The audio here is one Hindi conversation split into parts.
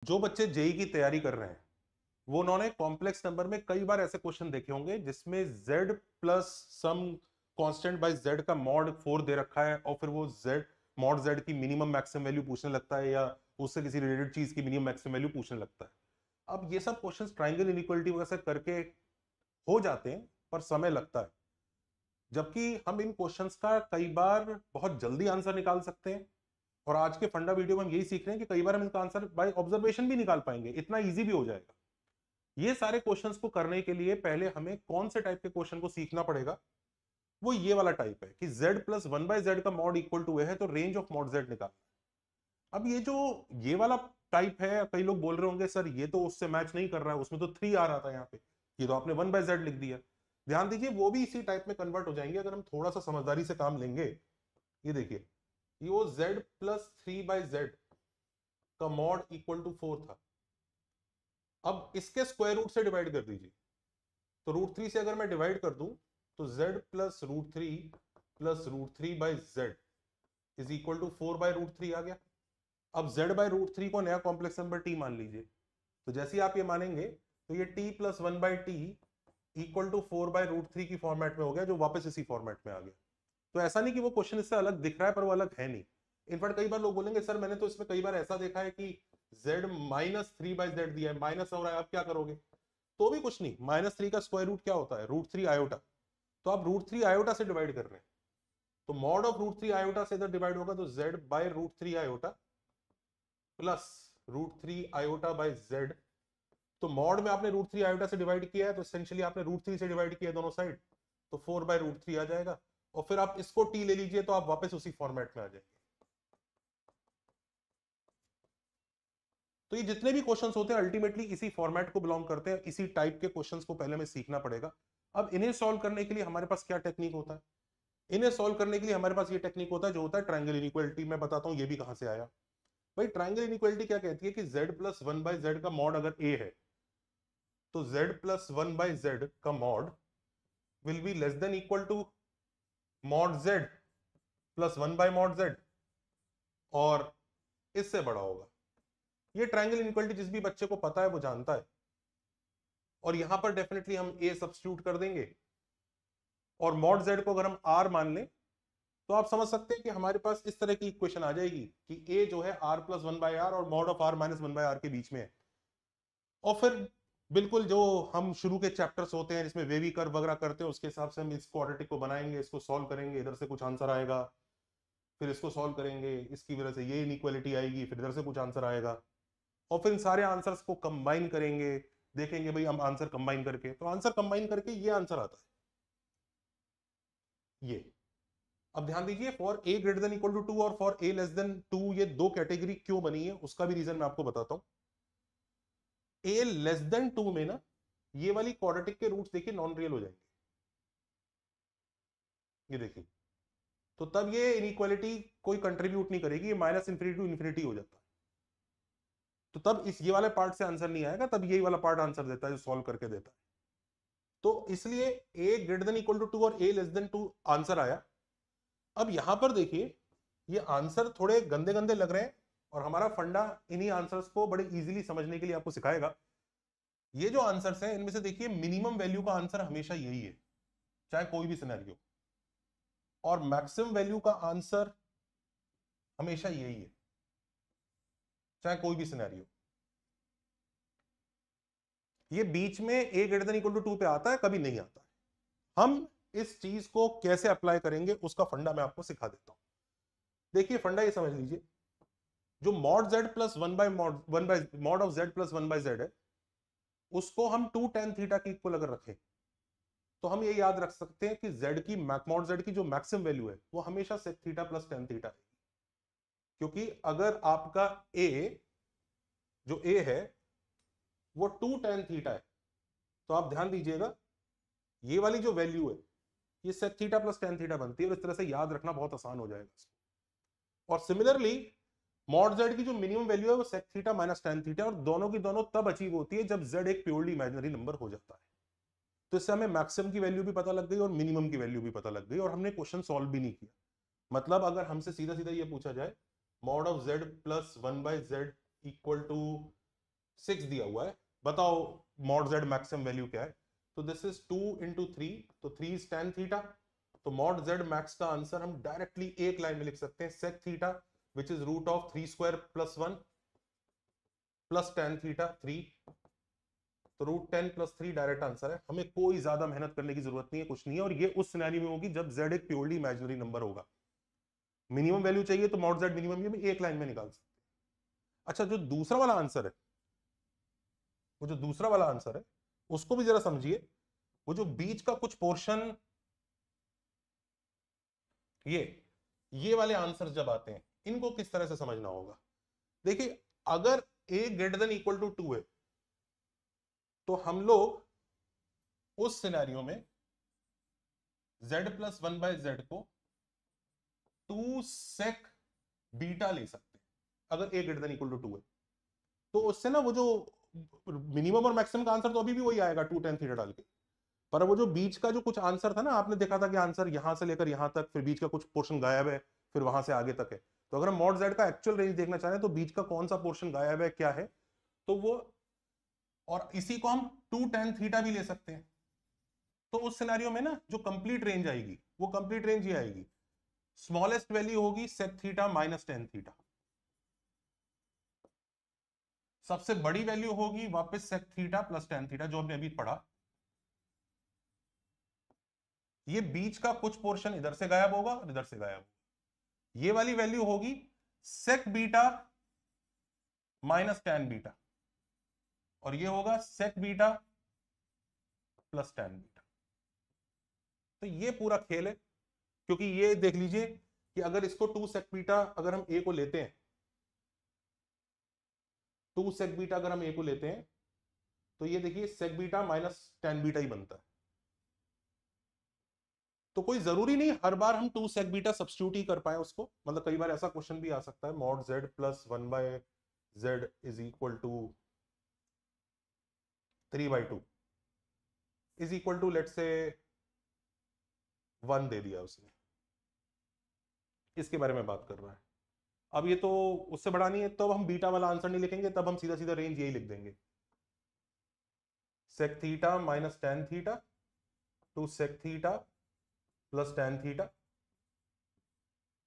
जो बच्चे जेई की तैयारी कर रहे हैं वो उन्होंने कॉम्प्लेक्स नंबर में कई बार ऐसे क्वेश्चन देखे होंगे जिसमें z plus some constant by z का मॉड 4 दे रखा है और फिर वो z मॉड z की मिनिमम मैक्सिमम वैल्यू पूछने लगता है या उससे किसी रिलेटेड चीज की मिनिमम मैक्सिमम वैल्यू पूछने लगता है। अब ये सब क्वेश्चंस ट्रायंगल इनइक्वालिटी वगैरह से करके हो जाते हैं पर समय लगता है, जबकि हम इन क्वेश्चंस का कई बार बहुत जल्दी आंसर निकाल सकते हैं। और आज के फंडा वीडियो में हम यही सीख रहे हैं कि कई बार हम इनका आंसर बाय ऑब्जर्वेशन भी निकाल पाएंगे, इतना इजी भी हो जाएगा। ये सारे क्वेश्चंस को करने के लिए पहले हमें कौन से टाइप के क्वेश्चन को सीखना पड़ेगा, वो ये वाला टाइप है कि z plus one by Z का मॉड इक्वल टू है तो रेंज ऑफ मॉड z निकालना। अब ये जो ये वाला टाइप है, कई लोग बोल रहे होंगे सर ये तो उससे मैच नहीं कर रहा है, उसमें तो 3 आ रहा था यहाँ पे, ये तो आपने वन बाय जेड लिख दिया। ध्यान दीजिए वो भी इसी टाइप में कन्वर्ट हो जाएंगे अगर हम थोड़ा सा समझदारी से काम लेंगे। ये देखिए, ये वो z plus three by Z का मॉड इक्वल टू 4 था। अब इसके स्क्वायर रूट से डिवाइड कर दीजिए, तो रूट 3 से अगर मैं डिवाइड कर दूं तो z plus root three by Z is equal to 4 by root three आ गया। अब z बाय रूट थ्री को नया कॉम्प्लेक्स नंबर t मान लीजिए, तो जैसे ही आप ये मानेंगे तो ये t plus one by T equal to 4 by root three की फॉर्मेट में हो गया, जो वापस इसी फॉर्मेट में आ गया। तो ऐसा नहीं कि वो क्वेश्चन इससे अलग दिख रहा है, पर वो अलग है नहीं। इनफैक्ट कई बार लोग बोलेंगे सर मैंने तो इसमें कई बार ऐसा देखा है कि z minus three by Z दिया है, माइनस हो रहा है, आप क्या करोगे? तो भी कुछ नहीं, माइनस थ्री का स्क्वायर रूट क्या होता है? Root three iota. तो आप रूट थ्री आयोटा से डिवाइड कर रहे हैं, तो mod of root three iota से इधर डिवाइड होगा तो z by root three iota plus root three iota by z। तो मॉड में आपने रूट थ्री आयोटा से डिवाइड किया है तो एसेंशियली आपने रूट थ्री से डिवाइड किया है दोनों साइड, तो 4 बाय रूट थ्री आ जाएगा। और फिर आप इसको t ले लीजिए तो आप वापस उसी फॉर्मेट में आ जाएंगे। तो ये जितने भी क्वेश्चंस होते हैं अल्टीमेटली इसी फॉर्मेट को बिलोंग करते हैं, इसी टाइप के क्वेश्चंस को पहले हमें सीखना पड़ेगा। अब इन्हें सॉल्व करने के लिए हमारे पास क्या टेक्निक होता है? इन्हें सॉल्व करने के लिए हमारे पास ये टेक्निक होता है जो होता है ट्रायंगल इनइक्वालिटी। मैं बताता हूं ये भी कहां से आया। भाई ट्रायंगल इनइक्वालिटी क्या कहती है कि z plus one by z का मॉड अगर a है तो z plus one by z का mod will be less than equal to mod z plus one by mod z, और इससे बड़ा होगा। ये ट्रायंगल इनइक्वालिटी जिस भी बच्चे को पता है वो जानता है। और यहां पर डेफिनेटली हम a सब्स्टिट्यूट कर देंगे, और मॉड z को अगर हम r मान लें तो आप समझ सकते हैं कि हमारे पास इस तरह की इक्वेशन आ जाएगी कि a जो है r plus one by r और mod of r minus one by r के बीच में है। और फिर बिल्कुल जो हम शुरू के चैप्टर्स होते हैं जिसमें वेवी कर्व वगैरह करते हैं उसके हिसाब से हम इस क्वाड्रेटिक को बनाएंगे, इसको सॉल्व करेंगे, इधर से कुछ आंसर आएगा, फिर इसको सॉल्व करेंगे, इसकी वजह से ये इनइक्वालिटी आएगी, फिर इधर से कुछ आंसर आएगा, और फिर इन सारे आंसर्स को कंबाइन करेंगे, देखेंगे भाई हम आंसर कंबाइन करके, तो आंसर कंबाइन करके ये आंसर आता है ये। अब ध्यान दीजिए for a greater than equal to two और for a less than two ये दो कैटेगरी क्यों बनी है उसका भी रीजन मैं आपको बताता हूं। ए लेस देन टू में ना ये वाली क्वाड्रेटिक के रूट्स देखिए नॉन रियल हो जाएंगे, ये देखिए, तो तब ये इनइक्वालिटी कोई कंट्रीब्यूट नहीं करेगी, ये माइनस इंफिनिटी टू इंफिनिटी हो जाता है। तो तब इस ये वाले पार्ट से आंसर नहीं आएगा, तब यही वाला पार्ट आंसर देता है जो सॉल्व करके देता है। तो इसलिए a greater than equal to two और a less than two answer आया। अब यहां पर देखिए ये आंसर थोड़े गंदे गंदे लग रहे हैं, और हमारा फंडा इन्हीं आंसर्स को बड़े इजीली समझने के लिए आपको सिखाएगा। ये जो आंसर्स हैं इनमें से देखिए मिनिमम वैल्यू का आंसर हमेशा यही है चाहे कोई भी सिनेरियो, और मैक्सिमम वैल्यू का आंसर हमेशा यही है चाहे कोई भी सिनेरियो। ये बीच में a greater than equal to two पे आता है, कभी नहीं आता है। हम इस चीज को कैसे अप्लाई करेंगे उसका फंडा मैं आपको सिखा देता हूं। देखिए फंडा ये समझ लीजिए, जो mod Z plus one by mod of Z plus one by Z है उसको हम टू टेन थीटा की इक्वल अगर रखें तो हम ये याद रख सकते हैं कि z की मॉड z की जो मैक्सिमम वैल्यू है वो हमेशा sec theta plus tan theta है। क्योंकि अगर आपका a जो a है वो टू टेन थीटा है, तो आप ध्यान दीजिएगा ये वाली जो वैल्यू है ये sec theta plus tan theta बनती है, और इस तरह से याद रखना बहुत आसान हो जाएगा। और सिमिलरली मॉड z की जो मिनिमम वैल्यू है वो sec theta minus tan theta, और दोनों की दोनों तब अचीव होती है जब z एक प्योरली इमेजिनरी नंबर हो जाता है। तो इससे हमें मैक्सिमम की वैल्यू भी पता लग गई और मिनिमम की वैल्यू भी पता लग गई, और हमने क्वेश्चन सॉल्व भी नहीं किया। मतलब अगर हमसे सीधा सीधा ये पूछा जाए mod of z plus one by Z equal to 6 दिया हुआ है, बताओ मॉड जेड मैक्सिमम वैल्यू क्या है। तो दिस इज 2 इंटू 3, तो 3 इज tan थीटा। तो मॉड जेड मैक्स का आंसर हम डायरेक्टली एक लाइन में लिख सकते हैं, sec theta which is root of 3 square plus 1 plus tan theta 3। तो रूट 10 प्लस 3 डायरेक्ट आंसर है, हमें कोई ज्यादा मेहनत करने की जरूरत नहीं है, कुछ नहीं है। और ये उस सिनेरियो में होगी जब z एक प्योरली इमेजिनरी नंबर होगा। मिनिमम वैल्यू चाहिए तो मॉड जेड मिनिमम ये एक लाइन में निकाल सकते हैं। अच्छा, जो दूसरा वाला आंसर है, वो जो दूसरा वाला आंसर है उसको भी जरा समझिए। वो जो बीच का कुछ पोर्शन, ये वाले आंसर जब आते हैं, इनको किस तरह से समझना होगा। देखिए, अगर a greater than equal to 2 है तो हम लोग उस सिनेरियो में z प्लस 1 बाय जेड को 2 sec बीटा ले सकते हैं, अगर a greater than equal to 2 है। तो उससे ना वो जो मिनिमम और मैक्सिमम का आंसर तो अभी भी वही आएगा 2 tan थीटा डाल के, पर वो जो बीच का जो कुछ आंसर था ना, आपने देखा था कि आंसर यहां से लेकर यहां तक, फिर बीच का कुछ पोर्शन गायब है, फिर वहां से आगे तक है। तो अगर हम मॉड जेड का एक्चुअल रेंज देखना चाह रहे हैं तो बीच का कौन सा पोर्शन गायब है, क्या है, तो वो, और इसी को हम 2 tan थीटा भी ले सकते हैं। तो उस सिनेरियो में ना जो कंप्लीट रेंज आएगी वो कंप्लीट रेंज ये आएगी, स्मॉलेस्ट वैल्यू होगी sec theta minus tan theta, सबसे बड़ी वैल्यू होगी वापस sec theta plus tan theta, जो हमने अभी पढ़ा। ये बीच का कुछ पोर्शन इधर से गायब होगा और इधर से गायब होगा। ये वाली वैल्यू होगी sec beta minus tan beta, और ये होगा sec beta plus tan beta. तो ये पूरा खेल है, क्योंकि ये देख लीजिए कि अगर इसको 2 sec बीटा अगर हम a को लेते हैं, 2 sec बीटा अगर हम a को लेते हैं, तो ये देखिए sec beta minus tan beta ही बनता है। तो कोई जरूरी नहीं हर बार हम 2 sec बीटा सब्स्टिट्यूट ही कर पाए उसको, मतलब कई बार ऐसा क्वेश्चन भी आ सकता है, mod z plus 1 by z is equal to 3 by 2 is equal to let say 1 दे दिया उसने, इसके बारे में बात कर रहा है। अब ये तो उससे बड़ा नहीं है, तो अब हम बीटा वाला आंसर नहीं लिखेंगे, तब हम सीधा सीधा रेंज यही लिख देंगे, sec theta minus tan theta two sec theta plus tan theta.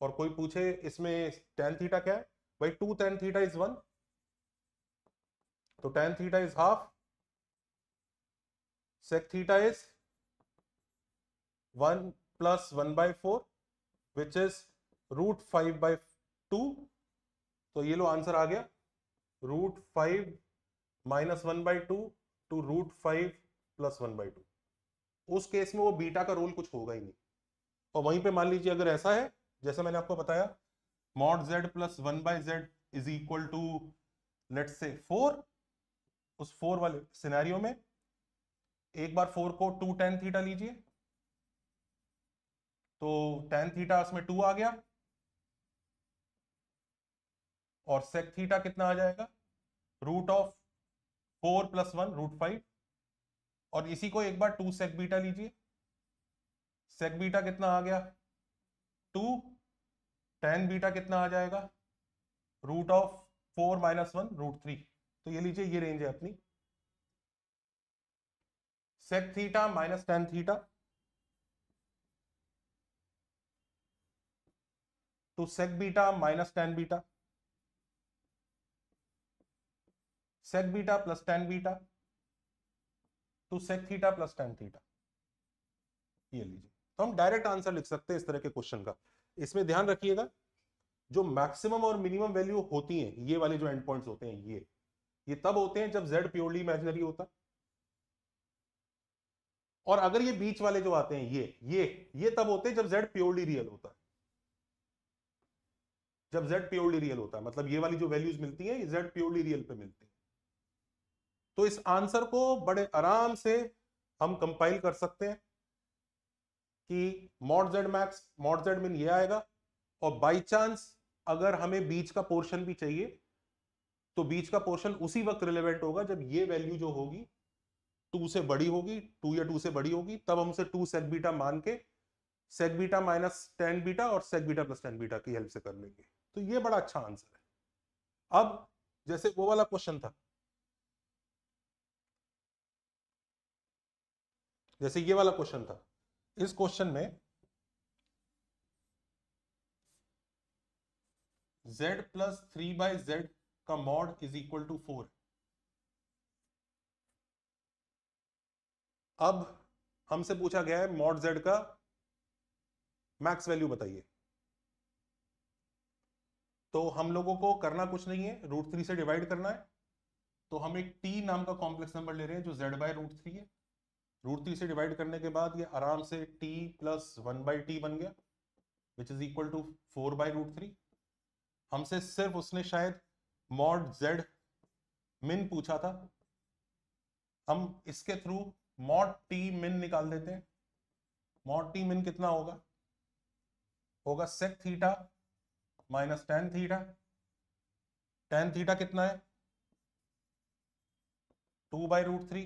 और कोई पूछे इसमें tan थीटा क्या है, भाई 2 tan थीटा इज 1, तो tan theta is half, sec theta is 1 plus 1 by 4 which is root 5 by 2। तो ये लो आंसर आ गया, root 5 minus 1 by 2 to root 5 plus 1 by 2। उस केस में वो बीटा का रोल कुछ होगा ही नहीं। और वहीं पे मान लीजिए अगर ऐसा है, जैसे मैंने आपको बताया, mod z plus 1 by Z is equal to let's say 4, उस 4 वाले सिनेरियो में एक बार 4 को 2 tan थीटा लीजिए, तो tan थीटा उसमें 2 आ गया, और sec थीटा कितना आ जाएगा, रूट ऑफ 4 प्लस 1 रूट 5। और इसी को एक बार 2 sec बीटा लीजिए, sec बीटा कितना आ गया 2, tan बीटा कितना आ जाएगा रूट ऑफ 4 माइनस 1 रूट 3। तो ये लीजिए, ये रेंज है अपनी, sec theta minus tan theta two sec beta minus tan beta, sec beta plus tan beta two sec theta plus tan theta. ये लीजिए, तो हम डायरेक्ट आंसर लिख सकते हैं इस तरह के क्वेश्चन का। इसमें ध्यान रखिएगा, जो मैक्सिमम और मिनिमम वैल्यू होती हैं, ये वाले जो एंड पॉइंट्स होते हैं, ये तब होते हैं जब z प्योरली इमेजिनरी होता है। और अगर ये बीच वाले जो आते हैं, ये तब होते हैं जब z प्योरली रियल होता है। जब z प्योरली रियल होता है, मतलब ये वाली जो वैल्यूज मिलती हैं, ये z प्योरली रियल पे मिलती है। तो इस आंसर को बड़े आराम से हम कंपाइल कर सकते हैं कि mod z max mod z मिन ये आएगा, और बाई चांस अगर हमें बीच का पोर्शन भी चाहिए, तो बीच का पोर्शन उसी वक्त रिलेवेंट होगा जब ये वैल्यू जो होगी 2 से बड़ी होगी, 2 या 2 से बड़ी होगी, तब हम उसे 2 sec बीटा मान के sec beta minus tan beta और sec beta plus tan beta की हेल्प से कर लेंगे। तो ये बड़ा अच्छा आंसर है। अब जैसे वो वाला क्वेश्चन था जैसे ये वाला क्वेश्चन था, इस क्वेश्चन में z प्लस 3/z का मॉड इज इक्वल टू 4। अब हमसे पूछा गया है मॉड z का मैक्स वैल्यू बताइए। तो हम लोगों को करना कुछ नहीं है, √3 से डिवाइड करना है। तो हम एक t नाम का कॉम्प्लेक्स नंबर ले रहे हैं जो z/√3 है। √3 से डिवाइड करने के बाद ये आराम से t प्लस 1/t बन गया, विच इज इक्वल टू 4/√3। हमसे सिर्फ उसने शायद मॉड z मिन पूछा था, हम इसके थ्रू मॉड t मिन निकाल देते हैं। मॉड t मिन कितना होगा? होगा sec theta minus tan theta. tan theta कितना है? 2/√3।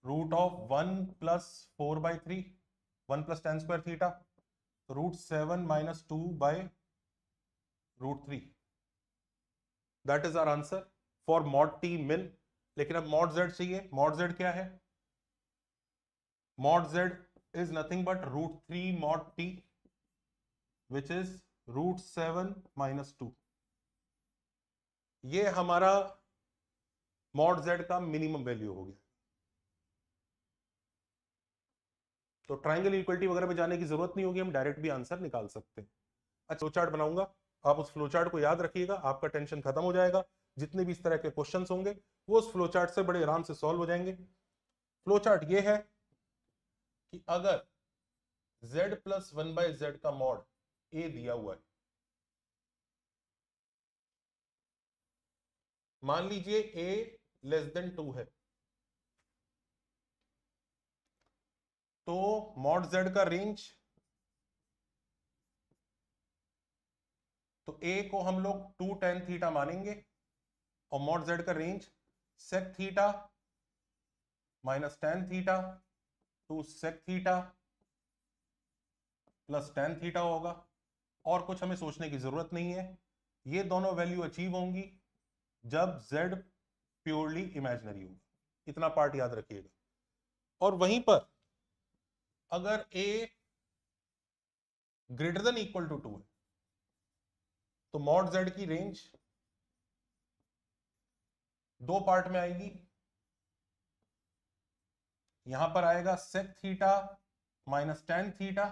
Root of 1 plus 4/3, 1 plus tan square theta, √7 minus 2/√3। That is our answer for mod t min. लेकिन अब मॉड z चाहिए। मॉड z क्या है? Mod z is nothing but √3 mod t, which is √7 minus 2। ये हमारा मॉड z का मिनिमम वैल्यू हो गया। तो ट्रायंगल इक्वलिटी वगैरह में जाने की जरूरत नहीं होगी, हम डायरेक्ट भी आंसर निकाल सकते हैं। अच्छा, फ्लो चार्ट बनाऊंगा, आप उस फ्लो चार्ट को याद रखिएगा, आपका टेंशन खत्म हो जाएगा। जितने भी इस तरह के क्वेश्चंस होंगे वो उस फ्लो चार्ट से बड़े आराम से सॉल्व हो जाएंगे। फ्लो चार्ट ये है कि अगर z प्लस 1/z का मॉड a दिया हुआ है, मान लीजिए a लेस देन 2 है, तो मॉड z का रेंज, तो a को हम लोग 2 tan थीटा मानेंगे और मॉड z का range sec theta minus tan theta two sec theta plus tan theta होगा। और कुछ हमें सोचने की जरूरत नहीं है, ये दोनों वैल्यू अचीव होंगी जब z प्योरली इमेजिनरी होगा। इतना पार्ट याद रखिएगा। और वहीं पर अगर a greater than equal to 2 है, तो मॉड z की रेंज दो पार्ट में आएगी। यहां पर आएगा sec theta minus tan theta,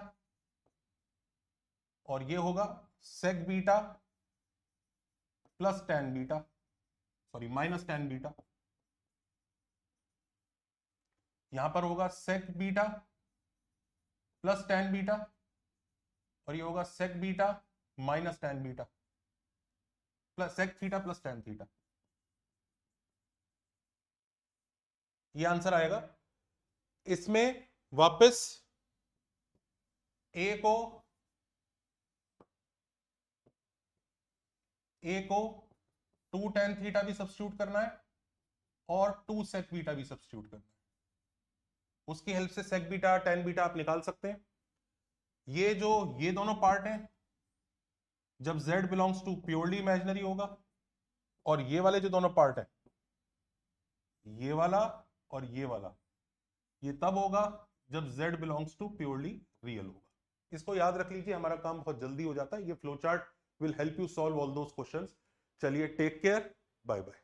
और ये होगा sec beta plus tan beta, sorry minus tan beta. यहां पर होगा sec beta plus tan beta, और ये होगा sec beta minus tan beta plus sec theta plus tan theta. ये आंसर आएगा। इसमें वापस a को 2 tan थीटा भी सब्स्टिट्यूट करना है और 2 sec बीटा भी सब्स्टिट्यूट करना है। उसकी हेल्प से sec बीटा tan बीटा आप निकाल सकते हैं। ये दोनों पार्ट हैं जब z belongs to purely imaginary होगा, और ये वाले जो दोनों पार्ट हैं, ये वाला और ये वाला, ये तब होगा जब z belongs to purely real होगा। इसको याद रख लीजिए, हमारा काम बहुत जल्दी हो जाता है। ये flow chart will help you solve all those questions. चलिए, टेक केयर, बाय बाय।